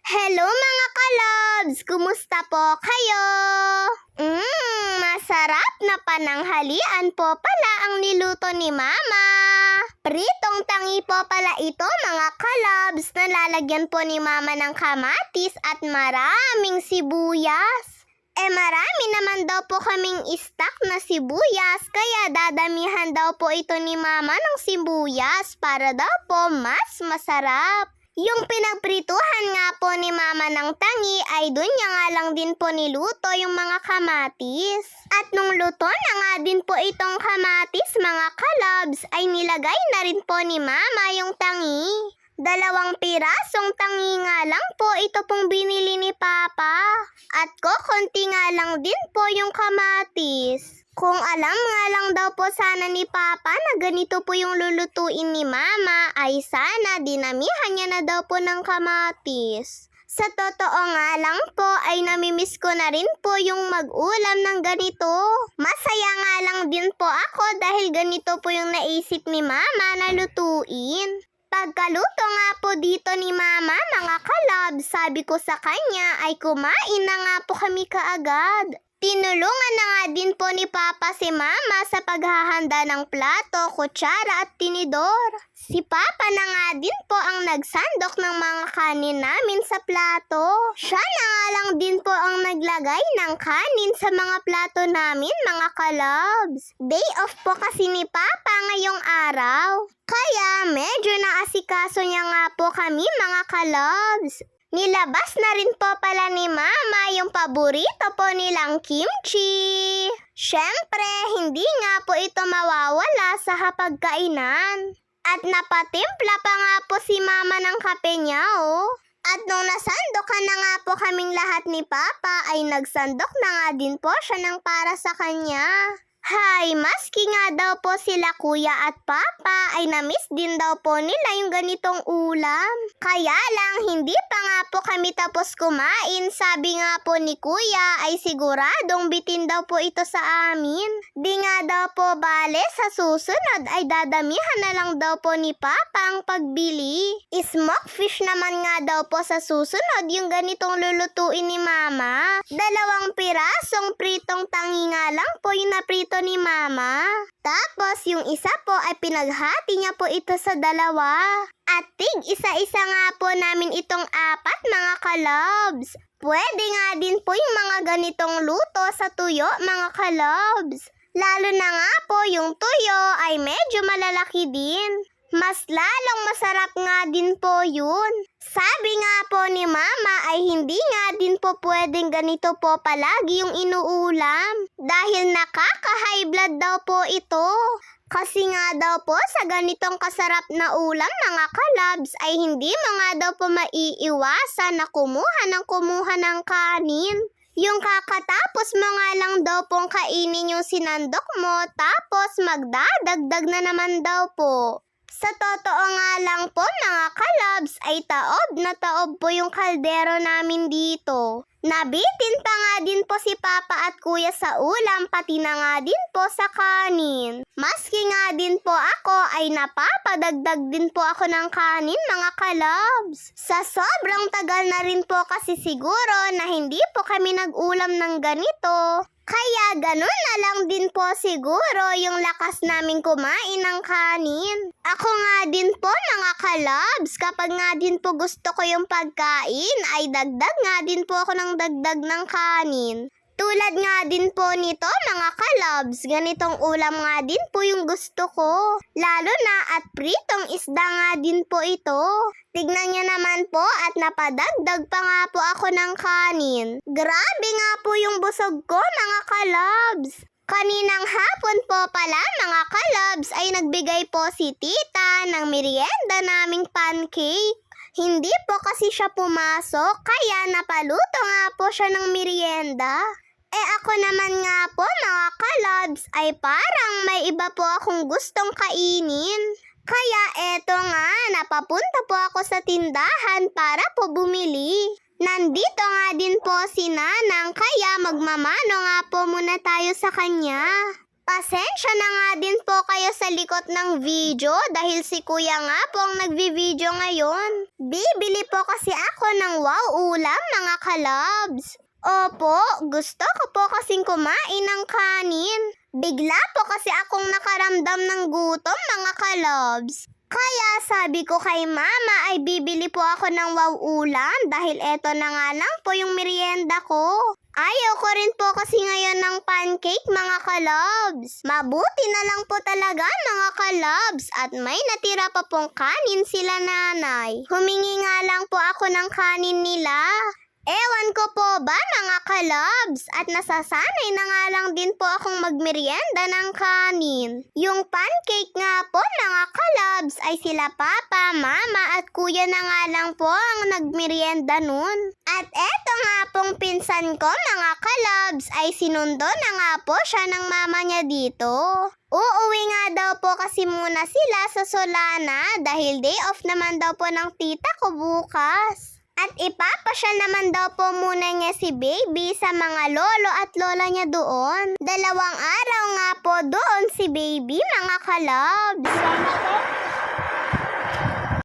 Hello mga kalobs! Kumusta po kayo? Masarap na pananghalian po pala ang niluto ni Mama. Pritong tangi po pala ito mga kalobs na lalagyan po ni Mama ng kamatis at maraming sibuyas. Marami naman daw po kaming stock na sibuyas kaya dadamihan daw po ito ni Mama ng sibuyas para daw po mas masarap. Yung pinagprituhan nga po ni Mama ng tangi ay dun niya nga lang din po niluto yung mga kamatis. At nung luto na nga din po itong kamatis mga kalobs ay nilagay na rin po ni Mama yung tangi. 2 pirasong tangi nga lang po ito pong binili ni Papa. At konti nga lang din po yung kamatis. Kung alam nga lang daw po sana ni Papa na ganito po yung lulutuin ni Mama, ay sana dinamihan niya na daw po ng kamatis. Sa totoo nga lang po ay namimiss ko na rin po yung mag-ulam ng ganito. Masaya nga lang din po ako dahil ganito po yung naisip ni Mama na lutuin. Pagkaluto nga po dito ni Mama mga kalobs, sabi ko sa kanya ay kumain na nga po kami kaagad. Tinulungan na nga din po ni Papa si Mama sa paghahanda ng plato, kutsara at tinidor. Si Papa na nga din po ang nagsandok ng mga kanin namin sa plato. Siya na nga lang din po ang naglagay ng kanin sa mga plato namin mga kalobs. Day off po kasi ni Papa ngayong araw. Kaya medyo naasikaso niya nga po kami mga kalobs. Nilabas na rin po pala ni Mama yung paborito po nilang kimchi. Siyempre, hindi nga po ito mawawala sa hapagkainan. At napatimpla pa nga po si Mama ng kape niya At nung nasandokan na nga po kaming lahat ni Papa ay nagsandok na nga din po siya ng para sa kanya. Hay, maski nga daw po sila Kuya at Papa ay namiss din daw po nila yung ganitong ulam. Kaya lang hindi pa nga po kami tapos kumain. Sabi nga po ni Kuya ay siguradong bitin daw po ito sa amin. Di nga daw po bale sa susunod ay dadamihan na lang daw po ni Papa ang pagbili. Smoke fish naman nga daw po sa susunod yung ganitong lulutuin ni Mama. 2 pirasong pritong tangi nga lang po yung naprito ni Mama. Tapos yung isa po ay pinaghati niya po ito sa 2. At isa-isa nga po namin itong 4 mga kalobs. Pwede nga din po yung mga ganitong luto sa tuyo mga kalobs. Lalo na nga po yung tuyo ay medyo malalaki din. Mas lalong masarap nga din po yun. Sabi nga po ni Mama ay hindi nga din po pwedeng ganito po palagi yung inuulam. Dahil nakaka-high blood daw po ito. Kasi nga daw po sa ganitong kasarap na ulam mga kalabs ay hindi mo nga daw po maiiwasan na kumuha ng kanin. Yung kakatapos mo nga lang daw pong kainin yung sinandok mo tapos magdadagdag na naman daw po. Sa totoo nga lang po mga kalabs ay taob na taob po yung kaldero namin dito. Nabitin pa nga din po si Papa at Kuya sa ulam pati na nga din po sa kanin. Maski nga din po ako ay napapadagdag din po ako ng kanin mga kalabs. Sa sobrang tagal na rin po kasi siguro na hindi po kami nag-ulam ng ganito. Kaya ganun na lang din po siguro yung lakas namin kumain ng kanin. Ako nga din po mga kalabs, kapag nga din po gusto ko yung pagkain, ay dagdag nga din po ako ng dagdag ng kanin. Tulad nga din po nito mga kalabs, ganitong ulam nga din po yung gusto ko. Lalo na at pritong isda nga din po ito. Tignan niyo naman po at napadagdag pa nga po ako ng kanin. Grabe nga po yung busog ko mga kalabs. Kaninang hapon po pala mga kalabs ay nagbigay po si Tita ng merienda naming pancake. Hindi po kasi siya pumasok kaya napaluto nga po siya ng merienda. Ako naman nga po mga kalabs ay parang may iba po akong gustong kainin. Kaya eto nga, napapunta po ako sa tindahan para po bumili. Nandito nga din po si Nanang kaya magmamano nga po muna tayo sa kanya. Pasensya na nga din po kayo sa likot ng video dahil si kuya nga po ang nagvi-video ngayon. Bibili po kasi ako ng wow ulam mga kalabs. Opo, gusto ko po kasing kumain ng kanin. Bigla po kasi akong nakaramdam ng gutom mga kalabs. Kaya sabi ko kay mama ay bibili po ako ng wow ulam dahil eto na nga lang po yung merienda ko. Ayaw ko rin po kasi ngayon ng pancake mga kalabs. Mabuti na lang po talaga mga kalabs at may natira pa pong kanin sila nanay. Humingi nga lang po ako ng kanin nila. Ewan ko po ba mga kalabs at nasasanay na nga lang din po akong magmerienda ng kanin. Yung pancake nga po mga kalabs ay sila papa, mama at kuya na nga lang po ang nagmerienda nun. At eto nga pong pinsan ko mga kalabs ay sinundo na nga po siya ng mama niya dito. Uuwi nga daw po kasi muna sila sa Solana dahil day off naman daw po ng tita ko bukas. At ipapasyal naman daw po muna niya si baby sa mga lolo at lola niya doon. 2 araw nga po doon si baby mga kalabs. Sana po